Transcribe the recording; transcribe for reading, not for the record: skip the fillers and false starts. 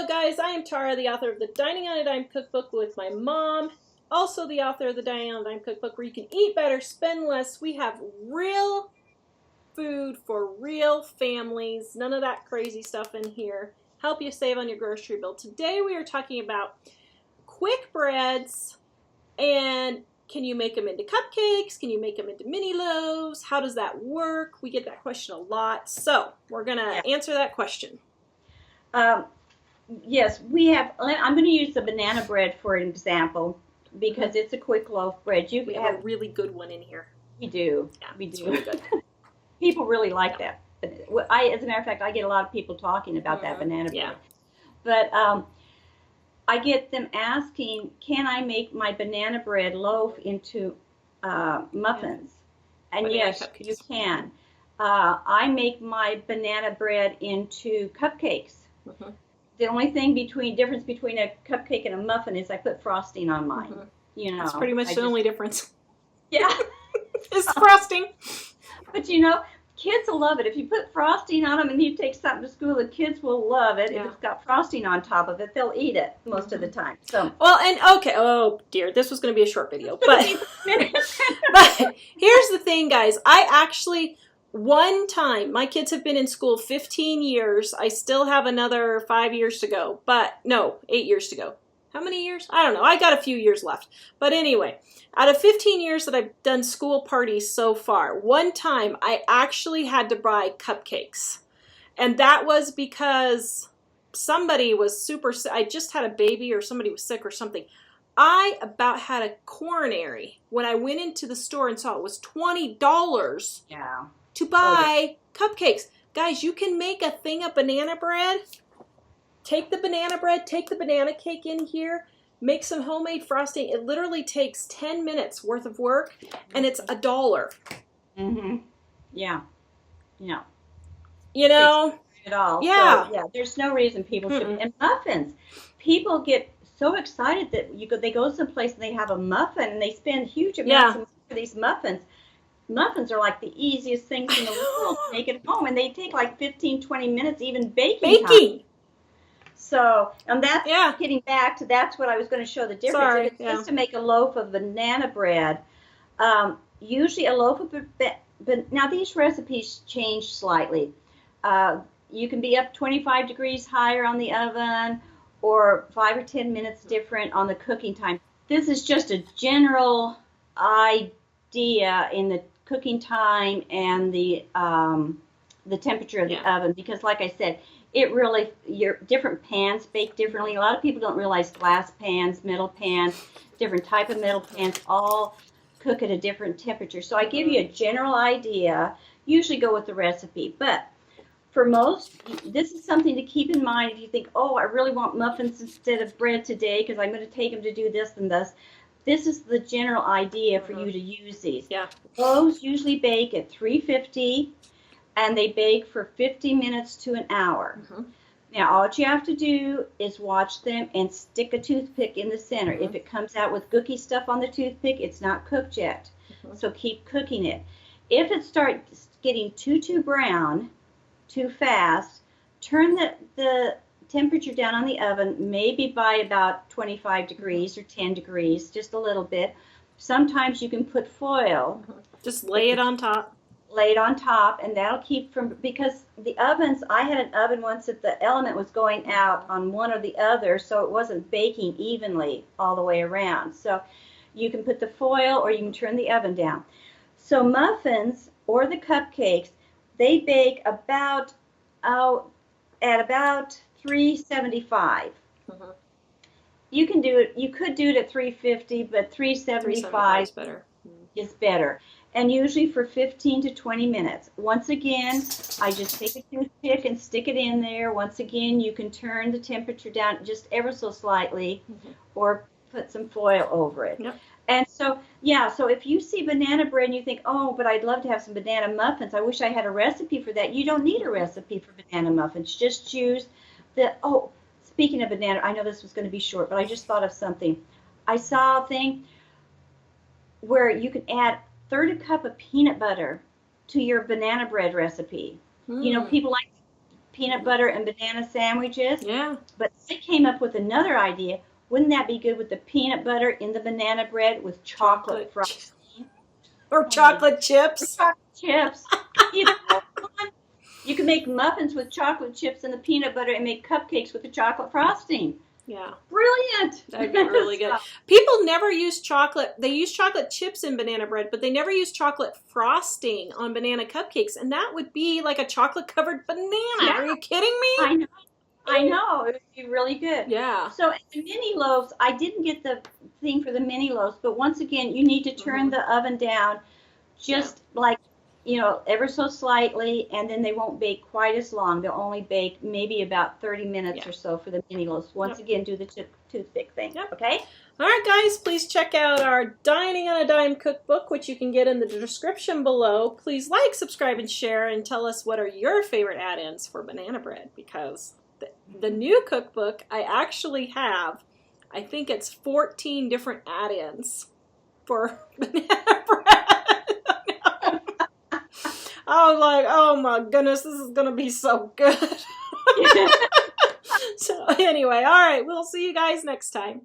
Hello guys, I am Tara, the author of the Dining on a Dime cookbook with my mom, also the author of the Dining on a Dime cookbook where you can eat better, spend less. We have real food for real families, none of that crazy stuff in here. Help you save on your grocery bill. Today we are talking about quick breads, and can you make them into cupcakes? Can you make them into mini loaves? How does that work? We get that question a lot, so we're gonna answer that question. Yes, we have. I'm going to use the banana bread for an example because it's a quick loaf bread. We have a really good one in here. We do. Yeah, we do. Really good. People really like that. As a matter of fact, I get a lot of people talking about that banana bread. Yeah. But I get them asking, can I make my banana bread loaf into muffins? Yeah. And yes, you can. I make my banana bread into cupcakes. The only difference between a cupcake and a muffin is I put frosting on mine. You know, that's pretty much the only difference. Yeah, it's frosting. But kids will love it. If you put frosting on them and you take something to school, the kids will love it. Yeah. If it's got frosting on top of it, they'll eat it most of the time. So well, and okay, oh dear, this was going to be a short video, but but here's the thing, guys. I actually. One time, my kids have been in school 15 years. I still have another 5 years to go, but no, 8 years to go. How many years? I don't know. I got a few years left. But anyway, out of 15 years that I've done school parties so far, one time I actually had to buy cupcakes. And that was because somebody was super sick. I just had a baby or somebody was sick or something. I about had a coronary when I went into the store and saw it was $20. Yeah. To buy cupcakes. Guys, you can make a thing of banana bread. Take the banana bread, take the banana cake in here, make some homemade frosting. It literally takes 10 minutes worth of work, and it's $1. Yeah. Yeah. You know? At all. Yeah. So, yeah, there's no reason people should. And muffins. People get so excited that they go someplace and they have a muffin and they spend huge amounts of money for these muffins. Muffins are like the easiest things in the world to make at home, and they take like 15, 20 minutes even baking time. So, and that's getting back to that's what I was going to show the difference. Sorry, if it's just to make a loaf of banana bread, usually a loaf of now these recipes change slightly. You can be up 25 degrees higher on the oven or 5 or 10 minutes different on the cooking time. This is just a general idea in the cooking time and the temperature of the oven, because like I said, it really, your different pans bake differently. A lot of people don't realize glass pans, metal pans, different type of metal pans all cook at a different temperature. So I give you a general idea, usually go with the recipe, but for most, this is something to keep in mind if you think, oh, I really want muffins instead of bread today because I'm going to take them to do this and this. This is the general idea for you to use these. Yeah. Loaves usually bake at 350, and they bake for 50 minutes to an hour. Now, all you have to do is watch them and stick a toothpick in the center. If it comes out with gooky stuff on the toothpick, it's not cooked yet. So keep cooking it. If it starts getting too brown, too fast, turn the temperature down on the oven, maybe by about 25 degrees or 10 degrees, just a little bit. Sometimes you can put foil. Just lay it on top. Lay it on top, and that'll keep from, because the ovens, I had an oven once that the element was going out on one or the other, so it wasn't baking evenly all the way around. So you can put the foil or you can turn the oven down. So muffins or the cupcakes, they bake about at about 375. You can do it. You could do it at 350, but 375 is better. And usually for 15 to 20 minutes. Once again, I just take a toothpick and stick it in there. Once again, you can turn the temperature down just ever so slightly, or put some foil over it. And so, so if you see banana bread and you think, oh, but I'd love to have some banana muffins, I wish I had a recipe for that. You don't need a recipe for banana muffins. Just choose speaking of banana, I know this was going to be short, but I just thought of something. I saw a thing where you can add 1/3 cup of peanut butter to your banana bread recipe. You know, people like peanut butter and banana sandwiches. Yeah. But I came up with another idea. Wouldn't that be good with the peanut butter in the banana bread with chocolate frosting? Or chocolate chips. Or chocolate chips. Either one. You can make muffins with chocolate chips and the peanut butter and make cupcakes with the chocolate frosting. Yeah. Brilliant. That'd be really good. People never use chocolate. They use chocolate chips in banana bread, but they never use chocolate frosting on banana cupcakes. And that would be like a chocolate covered banana. Yeah. Are you kidding me? I know. It would be really good. Yeah. So the mini loaves, I didn't get the thing for the mini loaves, but once again, you need to turn the oven down just like, ever so slightly, and then they won't bake quite as long. They'll only bake maybe about 30 minutes or so for the mini loaves. Once again, do the toothpick thing, okay? All right, guys, please check out our Dining on a Dime cookbook, which you can get in the description below. Please like, subscribe, and share, and tell us what are your favorite add-ins for banana bread, because the new cookbook, I actually have, I think it's 14 different add-ins for banana bread. I was like, oh my goodness, this is going to be so good. So anyway, all right, we'll see you guys next time.